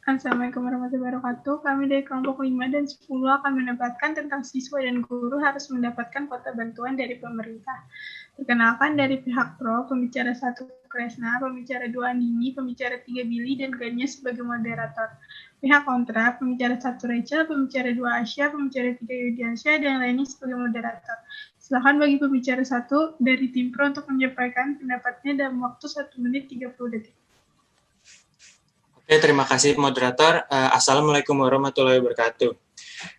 Assalamualaikum warahmatullahi wabarakatuh. Kami dari kelompok 5 dan 10 akan mendebatkan tentang siswa dan guru harus mendapatkan kuota bantuan dari pemerintah. Perkenalkan dari pihak Pro, pembicara 1 Kresna, pembicara 2 Nini, pembicara 3 Billy, dan Ganya sebagai moderator. Pihak kontra, pembicara 1 Rachel, pembicara 2 Asya, pembicara 3 Yudiansyah, dan Leni sebagai moderator. Silakan bagi pembicara 1 dari tim Pro untuk menyampaikan pendapatnya dalam waktu 1 menit 30 detik. Oke, terima kasih moderator. Assalamualaikum warahmatullahi wabarakatuh.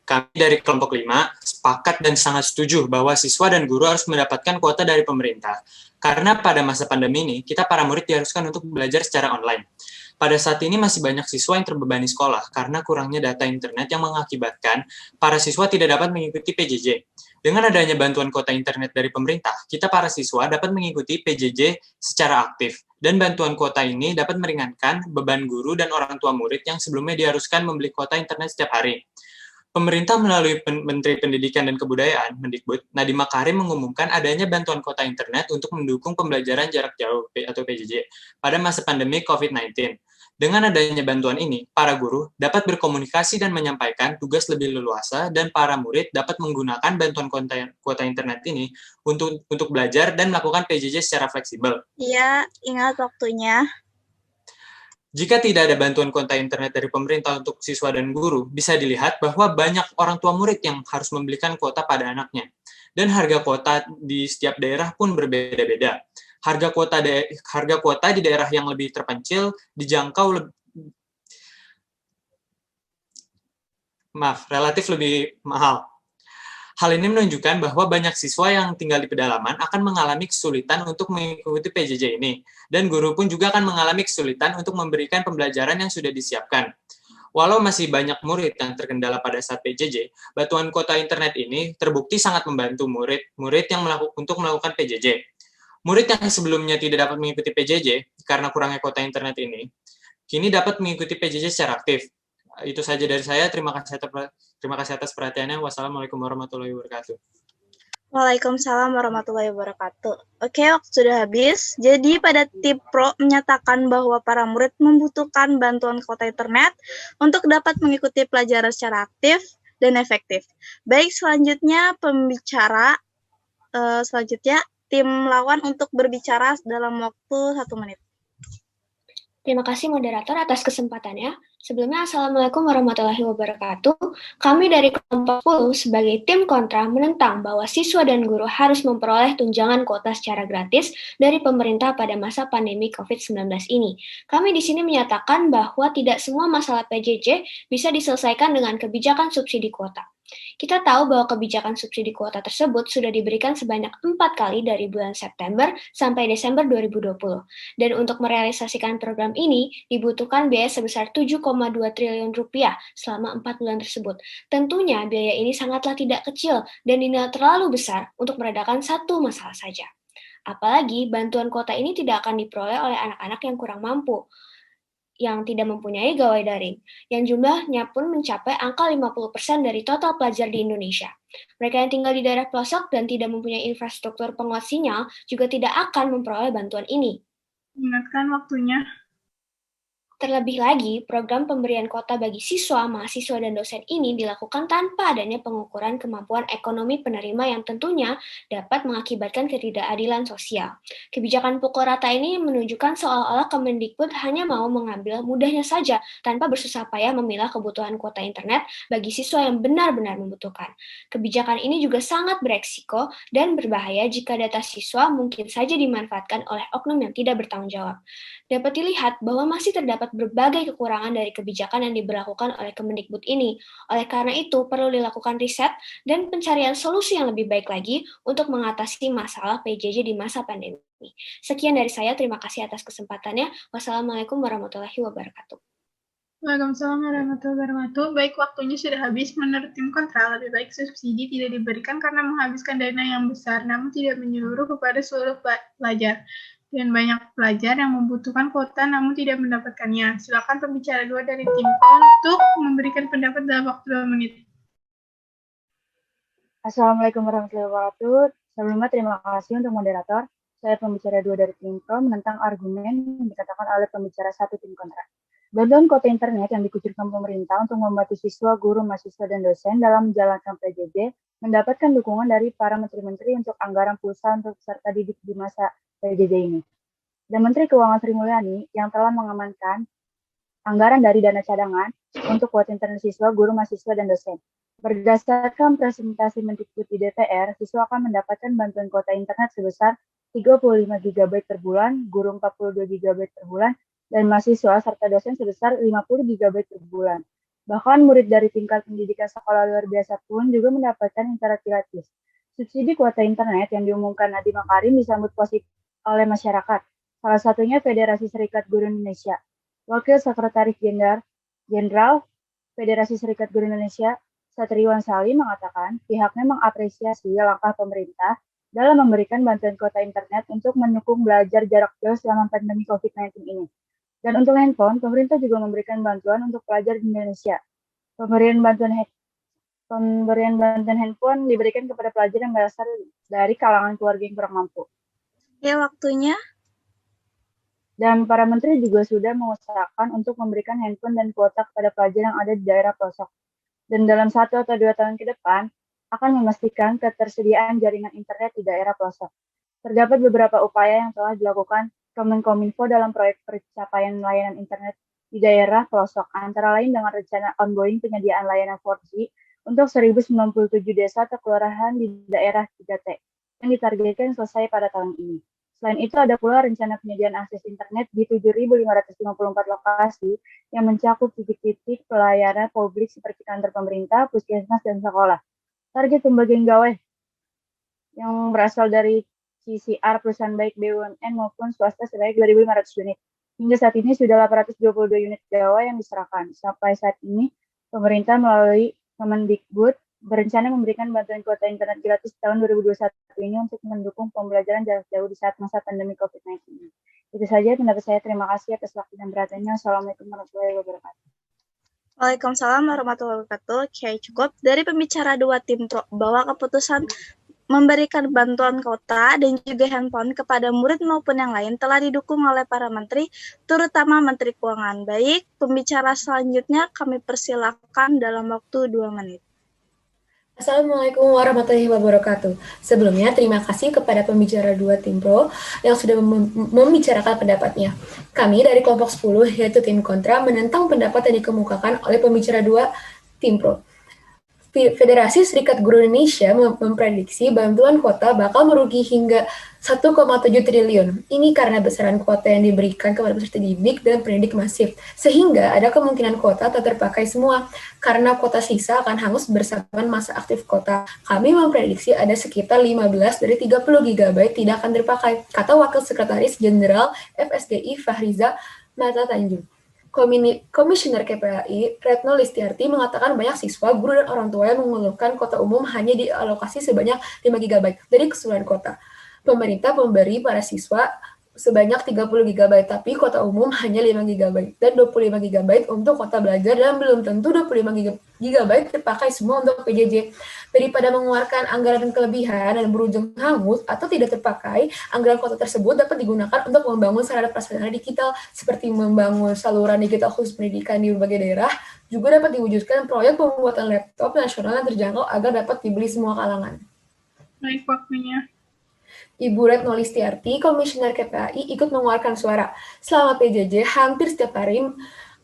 Kami dari kelompok 5 sepakat dan sangat setuju bahwa siswa dan guru harus mendapatkan kuota dari pemerintah. Karena pada masa pandemi ini, kita para murid diharuskan untuk belajar secara online. Pada saat ini masih banyak siswa yang terbebani sekolah karena kurangnya data internet yang mengakibatkan para siswa tidak dapat mengikuti PJJ. Dengan adanya bantuan kuota internet dari pemerintah, kita para siswa dapat mengikuti PJJ secara aktif. Dan bantuan kuota ini dapat meringankan beban guru dan orang tua murid yang sebelumnya diharuskan membeli kuota internet setiap hari. Pemerintah melalui Menteri Pendidikan dan Kebudayaan, Mendikbud, Nadiem Makarim mengumumkan adanya bantuan kuota internet untuk mendukung pembelajaran jarak jauh atau PJJ pada masa pandemi COVID-19. Dengan adanya bantuan ini, para guru dapat berkomunikasi dan menyampaikan tugas lebih leluasa dan para murid dapat menggunakan bantuan kuota internet ini untuk belajar dan melakukan PJJ secara fleksibel. Iya, ingat waktunya. Jika tidak ada bantuan kuota internet dari pemerintah untuk siswa dan guru, bisa dilihat bahwa banyak orang tua murid yang harus membelikan kuota pada anaknya. Dan harga kuota di setiap daerah pun berbeda-beda. Harga kuota di daerah yang lebih terpencil relatif lebih mahal. Hal ini menunjukkan bahwa banyak siswa yang tinggal di pedalaman akan mengalami kesulitan untuk mengikuti PJJ ini, dan guru pun juga akan mengalami kesulitan untuk memberikan pembelajaran yang sudah disiapkan. Walau masih banyak murid yang terkendala pada saat PJJ, bantuan kuota internet ini terbukti sangat membantu murid yang untuk melakukan PJJ. Murid yang sebelumnya tidak dapat mengikuti PJJ karena kurangnya kuota internet ini, kini dapat mengikuti PJJ secara aktif. Itu saja dari saya. Terima kasih atas perhatiannya. Wassalamualaikum warahmatullahi wabarakatuh. Waalaikumsalam warahmatullahi wabarakatuh. Oke, waktu sudah habis. Jadi pada tim Pro menyatakan bahwa para murid membutuhkan bantuan kuota internet untuk dapat mengikuti pelajaran secara aktif dan efektif. Baik, selanjutnya tim lawan untuk berbicara dalam waktu 1 menit. Terima kasih moderator atas kesempatannya. Sebelumnya, Assalamualaikum warahmatullahi wabarakatuh. Kami dari kelompok 10 sebagai tim kontra menentang bahwa siswa dan guru harus memperoleh tunjangan kuota secara gratis dari pemerintah pada masa pandemi COVID-19 ini. Kami di sini menyatakan bahwa tidak semua masalah PJJ bisa diselesaikan dengan kebijakan subsidi kuota. Kita tahu bahwa kebijakan subsidi kuota tersebut sudah diberikan sebanyak 4 kali dari bulan September sampai Desember 2020. Dan untuk merealisasikan program ini dibutuhkan biaya sebesar 7,2 triliun rupiah selama 4 bulan tersebut. Tentunya biaya ini sangatlah tidak kecil dan dinilai terlalu besar untuk meredakan satu masalah saja. Apalagi bantuan kuota ini tidak akan diperoleh oleh anak-anak yang kurang mampu, yang tidak mempunyai gawai daring, yang jumlahnya pun mencapai angka 50% dari total pelajar di Indonesia. Mereka yang tinggal di daerah pelosok dan tidak mempunyai infrastruktur penguat sinyal juga tidak akan memperoleh bantuan ini. Ingatkan waktunya. Terlebih lagi, program pemberian kuota bagi siswa, mahasiswa, dan dosen ini dilakukan tanpa adanya pengukuran kemampuan ekonomi penerima yang tentunya dapat mengakibatkan ketidakadilan sosial. Kebijakan pukul rata ini menunjukkan seolah-olah Kemendikbud hanya mau mengambil mudahnya saja tanpa bersusah payah memilah kebutuhan kuota internet bagi siswa yang benar-benar membutuhkan. Kebijakan ini juga sangat beresiko dan berbahaya jika data siswa mungkin saja dimanfaatkan oleh oknum yang tidak bertanggung jawab. Dapat dilihat bahwa masih terdapat berbagai kekurangan dari kebijakan yang diberlakukan oleh Kemendikbud ini. Oleh karena itu, perlu dilakukan riset dan pencarian solusi yang lebih baik lagi untuk mengatasi masalah PJJ di masa pandemi. Sekian dari saya, terima kasih atas kesempatannya. Wassalamualaikum warahmatullahi wabarakatuh. Waalaikumsalam warahmatullahi wabarakatuh. Baik, waktunya sudah habis. Menurut tim kontra, lebih baik subsidi tidak diberikan karena menghabiskan dana yang besar, namun tidak menyeluruh kepada seluruh pelajar. Dan banyak pelajar yang membutuhkan kuota namun tidak mendapatkannya. Silakan pembicara 2 dari tim untuk memberikan pendapat dalam waktu 2 menit. Assalamualaikum warahmatullahi wabarakatuh. Sebelumnya terima kasih untuk moderator. Saya pembicara 2 dari tim Pro menentang argumen yang dikatakan oleh pembicara 1 tim kontra. Bantuan kuota internet yang dikucurkan pemerintah untuk membantu siswa, guru, mahasiswa, dan dosen dalam menjalankan PJJ mendapatkan dukungan dari para menteri-menteri untuk anggaran pulsa untuk peserta didik di masa PJJ ini. Dan Menteri Keuangan Sri Mulyani yang telah mengamankan anggaran dari dana cadangan untuk kuota internet siswa, guru, mahasiswa, dan dosen. Berdasarkan presentasi Mendikbud di DPR, siswa akan mendapatkan bantuan kuota internet sebesar 35 GB per bulan, guru 42 GB per bulan, dan mahasiswa serta dosen sebesar 50 GB per bulan. Bahkan murid dari tingkat pendidikan sekolah luar biasa pun juga mendapatkan internet gratis. Subsidi kuota internet yang diumumkan Nadiem Makarim disambut positif oleh masyarakat. Salah satunya Federasi Serikat Guru Indonesia. Wakil Sekretaris Jenderal Federasi Serikat Guru Indonesia, Satriwan Salim mengatakan pihaknya mengapresiasi langkah pemerintah dalam memberikan bantuan kuota internet untuk mendukung belajar jarak jauh selama pandemi COVID-19 ini. Dan untuk handphone, pemerintah juga memberikan bantuan untuk pelajar di Indonesia. Pemberian bantuan handphone diberikan kepada pelajar yang berasal dari kalangan keluarga yang kurang mampu. Ya, waktunya. Dan para menteri juga sudah mengusahakan untuk memberikan handphone dan kuota kepada pelajar yang ada di daerah pelosok. Dan dalam 1 atau 2 tahun ke depan akan memastikan ketersediaan jaringan internet di daerah pelosok. Terdapat beberapa upaya yang telah dilakukan Kemenkominfo dalam proyek pencapaian layanan internet di daerah pelosok, antara lain dengan rencana ongoing penyediaan layanan 4G untuk 1097 desa atau kelurahan di daerah 3T yang ditargetkan selesai pada tahun ini. Selain itu, ada pula rencana penyediaan akses internet di 7.554 lokasi yang mencakup titik-titik pelayanan publik seperti kantor pemerintah, puskesmas, dan sekolah. Target pembagian gawe yang berasal dari CCR perusahaan baik BUMN maupun swasta sebanyak 2.500 unit. Hingga saat ini sudah 822 unit gawe yang diserahkan. Sampai saat ini, pemerintah melalui Kemendikbud berencana memberikan bantuan kuota internet gratis tahun 2021 ini untuk mendukung pembelajaran jarak jauh di saat masa pandemi COVID-19 ini. Itu saja pendapat saya. Terima kasih atas waktu dan perhatiannya. Assalamualaikum warahmatullahi wabarakatuh. Waalaikumsalam warahmatullahi wabarakatuh. Oke, cukup. Dari pembicara 2 tim Pro bahwa keputusan memberikan bantuan kuota dan juga handphone kepada murid maupun yang lain telah didukung oleh para menteri, terutama Menteri Keuangan. Baik, pembicara selanjutnya kami persilakan dalam waktu 2 menit. Assalamualaikum warahmatullahi wabarakatuh. Sebelumnya, terima kasih kepada pembicara 2 tim Pro yang sudah membicarakan pendapatnya. Kami dari kelompok 10, yaitu tim kontra, menentang pendapat yang dikemukakan oleh pembicara 2 tim Pro. Federasi Serikat Guru Indonesia memprediksi bantuan kuota bakal merugi hingga 1,7 triliun. Ini karena besaran kuota yang diberikan kepada peserta didik dan pendidik masif, sehingga ada kemungkinan kuota tak terpakai semua, karena kuota sisa akan hangus bersamaan masa aktif kuota. Kami memprediksi ada sekitar 15 dari 30 GB tidak akan terpakai, kata Wakil Sekretaris Jenderal FSGI Fahriza Mata Tanjung. Komisioner KPAI, Retno Listiarti, mengatakan banyak siswa, guru, dan orang tua yang mengeluhkan kuota umum hanya dialokasi sebanyak 5 GB dari keseluruhan kuota. Pemerintah memberi para siswa sebanyak 30 GB, tapi kuota umum hanya 5 GB dan 25 GB untuk kuota belajar, dan belum tentu 25 GB terpakai semua untuk PJJ. Daripada mengeluarkan anggaran kelebihan dan berujung hangus atau tidak terpakai, anggaran kuota tersebut dapat digunakan untuk membangun sarana prasarana digital, seperti membangun saluran digital khusus pendidikan di berbagai daerah. Juga dapat diwujudkan proyek pembuatan laptop nasional yang terjangkau agar dapat dibeli semua kalangan. Baik, waktunya. Ibu Retno Listiarti, Komisioner KPAI, ikut mengeluarkan suara. Selama PJJ, hampir setiap hari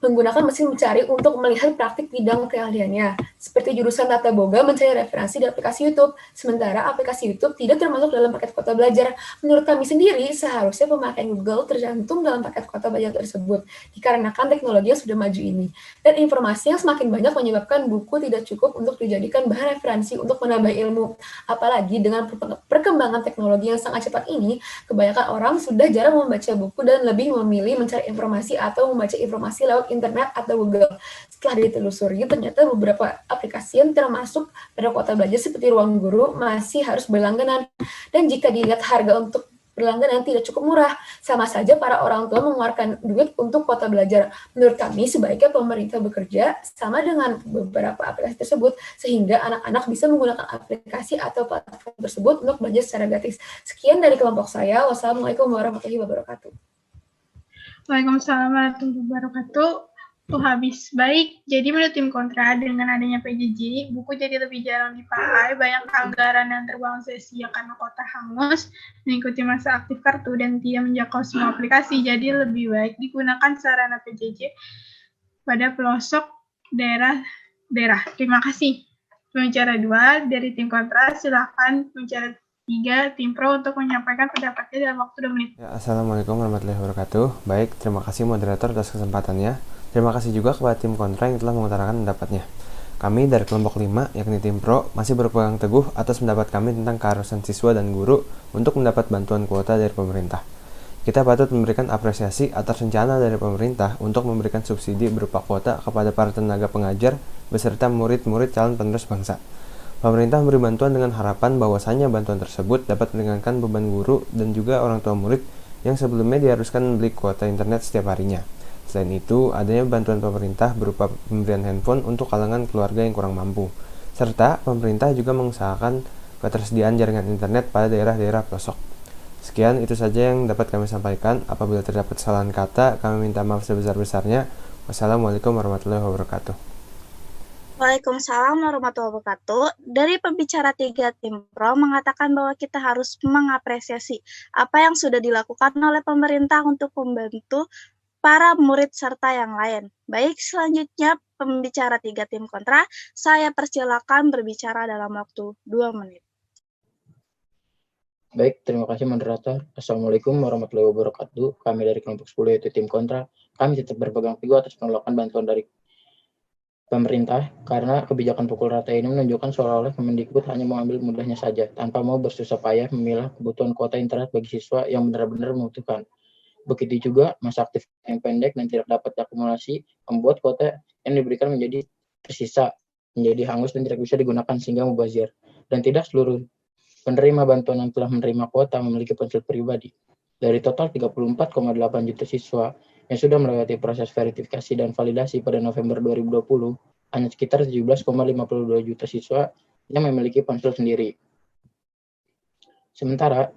menggunakan mesin mencari untuk melihat praktik bidang keahliannya. Seperti jurusan Tata Boga mencari referensi di aplikasi YouTube, sementara aplikasi YouTube tidak termasuk dalam paket kuota belajar. Menurut kami sendiri, seharusnya pemakaian Google tercantum dalam paket kuota belajar tersebut, dikarenakan teknologi yang sudah maju ini. Dan informasi yang semakin banyak menyebabkan buku tidak cukup untuk dijadikan bahan referensi untuk menambah ilmu. Apalagi dengan perkembangan teknologi yang sangat cepat ini, kebanyakan orang sudah jarang membaca buku dan lebih memilih mencari informasi atau membaca informasi lewat internet atau Google. Setelah ditelusuri, ternyata beberapa aplikasi yang termasuk pada kuota belajar seperti Ruang Guru masih harus berlangganan. Dan jika dilihat harga untuk berlangganan tidak cukup murah. Sama saja para orang tua mengeluarkan duit untuk kuota belajar. Menurut kami, sebaiknya pemerintah bekerja sama dengan beberapa aplikasi tersebut, sehingga anak-anak bisa menggunakan aplikasi atau platform tersebut untuk belajar secara gratis. Sekian dari kelompok saya. Wassalamualaikum warahmatullahi wabarakatuh. Waalaikumsalam warahmatullahi wabarakatuh. Tuh habis. Baik, jadi menurut tim kontra, dengan adanya PJJ, buku jadi lebih jarang dipakai, banyak anggaran yang terbuang sia-sia karena kuota hangus, mengikuti masa aktif kartu, dan tidak menjangkau semua aplikasi. Jadi lebih baik digunakan sarana PJJ pada pelosok daerah. Terima kasih. Pembicara 2 dari tim kontra, silakan pembicara 3 tim pro untuk menyampaikan pendapatnya dalam waktu 2 menit. Ya, Assalamualaikum warahmatullahi wabarakatuh. Baik, terima kasih moderator atas kesempatannya. Terima kasih juga kepada tim kontra yang telah mengutarakan pendapatnya. Kami dari kelompok 5, yakni tim pro, masih berpegang teguh atas pendapat kami tentang keharusan siswa dan guru untuk mendapat bantuan kuota dari pemerintah. Kita patut memberikan apresiasi atas rencana dari pemerintah untuk memberikan subsidi berupa kuota kepada para tenaga pengajar beserta murid-murid calon penerus bangsa. Pemerintah memberi bantuan dengan harapan bahwasannya bantuan tersebut dapat meringankan beban guru dan juga orang tua murid yang sebelumnya diharuskan membeli kuota internet setiap harinya. Selain itu, adanya bantuan pemerintah berupa pemberian handphone untuk kalangan keluarga yang kurang mampu. Serta, pemerintah juga mengusahakan ketersediaan jaringan internet pada daerah-daerah pelosok. Sekian, itu saja yang dapat kami sampaikan. Apabila terdapat kesalahan kata, kami minta maaf sebesar-besarnya. Wassalamualaikum warahmatullahi wabarakatuh. Waalaikumsalam warahmatullahi wabarakatuh. Dari pembicara 3 tim pro mengatakan bahwa kita harus mengapresiasi apa yang sudah dilakukan oleh pemerintah untuk membantu para murid serta yang lain. Baik, selanjutnya pembicara 3 tim kontra, saya persilakan berbicara dalam waktu 2 menit. Baik, terima kasih moderator. Assalamualaikum warahmatullahi wabarakatuh. Kami dari kelompok 10 yaitu tim kontra. Kami tetap berpegang teguh atas penolakan bantuan dari pemerintah karena kebijakan pukul rata ini menunjukkan seolah-olah Kemendikbud hanya mengambil mudahnya saja tanpa mau bersusah payah memilah kebutuhan kuota internet bagi siswa yang benar-benar membutuhkan. Begitu juga masa aktif yang pendek dan tidak dapat diakumulasi membuat kuota yang diberikan menjadi tersisa, menjadi hangus dan tidak bisa digunakan sehingga mubazir. Dan tidak seluruh penerima bantuan yang telah menerima kuota memiliki ponsel pribadi. Dari total 34,8 juta siswa yang sudah melewati proses verifikasi dan validasi pada November 2020, hanya sekitar 17,52 juta siswa yang memiliki ponsel sendiri. Sementara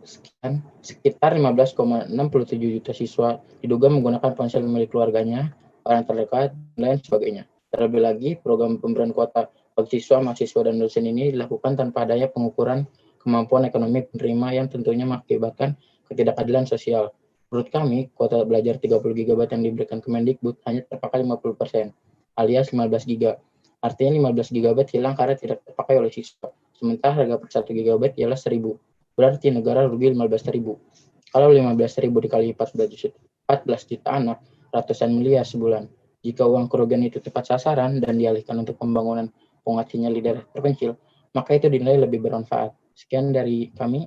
sekitar 15,67 juta siswa diduga menggunakan ponsel milik keluarganya, orang terdekat, dan lain sebagainya. Terlebih lagi, program pemberian kuota bagi siswa, mahasiswa, dan dosen ini dilakukan tanpa adanya pengukuran kemampuan ekonomi penerima yang tentunya mengakibatkan ketidakadilan sosial. Menurut kami, kuota belajar 30 GB yang diberikan Kemendikbud hanya terpakai 50%, alias 15 GB. Artinya 15 GB hilang karena tidak terpakai oleh siswa. Sementara harga per 1 GB ialah 1.000. Berarti negara rugi 15.000. Kalau 15.000 dikali 14 juta anak, ratusan miliar sebulan. Jika uang kerugian itu tepat sasaran dan dialihkan untuk pembangunan pungut sinyal di daerah terpencil, maka itu dinilai lebih bermanfaat. Sekian dari kami.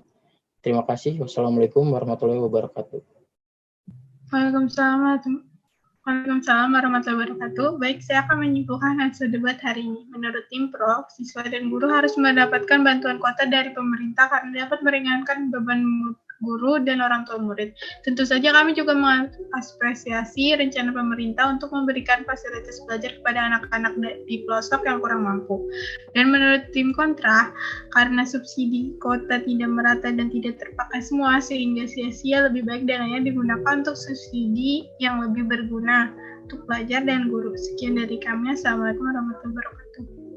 Terima kasih. Wassalamualaikum warahmatullahi wabarakatuh. Waalaikumsalam warahmatullahi wabarakatuh. Baik, saya akan menyimpulkan hasil debat hari ini. Menurut tim pro, siswa dan guru harus mendapatkan bantuan kuota dari pemerintah karena dapat meringankan beban guru dan orang tua murid. Tentu saja kami juga mengapresiasi rencana pemerintah untuk memberikan fasilitas belajar kepada anak-anak di pelosok yang kurang mampu. Dan menurut tim kontra, karena subsidi kuota tidak merata dan tidak terpakai semua sehingga sia-sia, lebih baik dananya digunakan untuk subsidi yang lebih berguna untuk pelajar dan guru. Sekian dari kami. Assalamualaikum warahmatullahi wabarakatuh.